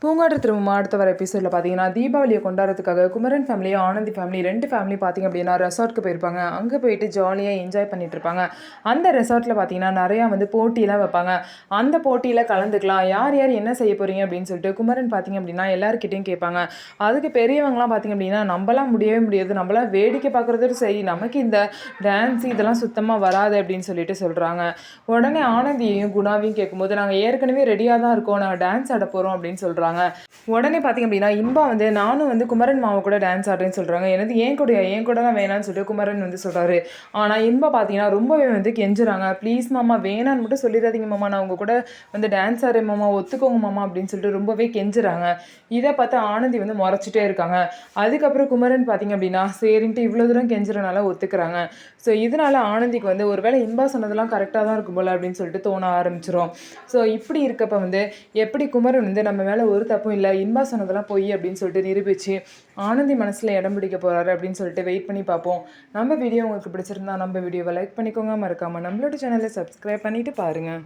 பூங்காற்று திரும்புமா அடுத்த வர எபிசோடில் பார்த்தீங்கன்னா தீபாவளியை கொண்டாடுறதுக்காக குமரன் ஃபேமிலியும் ஆனந்தி ஃபேமிலி 2 ஃபேமிலி பார்த்தீங்க அப்படின்னா ரெசார்ட்க்கு போயிருப்பாங்க. அங்கே போயிட்டு ஜாலியாக என்ஜாய் பண்ணிட்டு இருப்பாங்க. அந்த ரெசார்ட்டில் பார்த்தீங்கன்னா நிறையா போட்டியெல்லாம் வைப்பாங்க. அந்த போட்டியில் கலந்துக்கலாம், யார் யார் என்ன செய்ய போகிறீங்க அப்படின்னு சொல்லிட்டு குமரன் பார்த்தீங்க அப்படின்னா எல்லாருக்கிட்டையும் கேட்பாங்க. அதுக்கு பெரியவங்களாம் பார்த்தீங்க அப்படின்னா நம்மளாம் முடியவே முடியாது, நம்மளாம் வேடிக்கை பார்க்குறதோடு சரி, நமக்கு இந்த டான்ஸ் இதெல்லாம் சுத்தமாக வராது அப்படின்னு சொல்லிட்டு சொல்கிறாங்க. உடனே ஆனந்தியையும் குணாவையும் கேட்கும்போது நாங்கள் ஏற்கனவே ரெடியாக தான் இருக்கோம், நாங்கள் டான்ஸ் ஆட போகிறோம் அப்படின்னு சொல்கிறாங்க. உடனே பார்த்தீங்க அப்படின்னா இன்பா நானும் குமரன் மாவை கூட டான்ஸ் ஆடுறேன்னு சொல்கிறாங்க. எனது என் கூடலாம் வேணான்னு சொல்லிட்டு குமரன் சொல்கிறாரு. ஆனால் இன்பா பார்த்தீங்கன்னா ரொம்பவே கெஞ்சுறாங்க. ப்ளீஸ் மாமா, வேணான்னு மட்டும் சொல்லிடாதீங்க மாமா, நான் உங்கள் கூட டான்ஸ் ஆடுறேன் மாமா, ஒத்துக்கோங்க மாமா அப்படின்னு சொல்லிட்டு ரொம்பவே கெஞ்சுறாங்க. இதை பார்த்து ஆனந்தி முறைச்சிட்டே இருக்காங்க. அதுக்கப்புறம் குமரன் பார்த்தீங்க அப்படின்னா சரின்ட்டு இவ்வளோ தூரம் கெஞ்சுறனால ஒத்துக்கிறாங்க. ஸோ இதனால ஆனந்திக்கு ஒருவேளை இன்பா சொன்னதெல்லாம் கரெக்டாக தான் இருக்கும் போல் அப்படின்னு சொல்லிட்டு தோண ஆரம்பிச்சிடும். ஸோ இப்படி இருக்கப்ப எப்படி குமரன் நம்ம மேலே ஒரு தப்பும் இல்லை, இன்பா சொன்னதெல்லாம் பொய் அப்படின்னு சொல்லிட்டு நிரூபித்து ஆனந்தி மனசில் இடம் பிடிக்க போகிறாரு அப்படின்னு சொல்லிட்டு வெயிட் பண்ணி பார்ப்போம். நம்ம வீடியோ உங்களுக்கு பிடிச்சிருந்தா நம்ம வீடியோவை லைக் பண்ணிக்கோங்க, மறக்காமல் நம்மளோட சேனலை சப்ஸ்கிரைப் பண்ணிவிட்டு பாருங்கள்.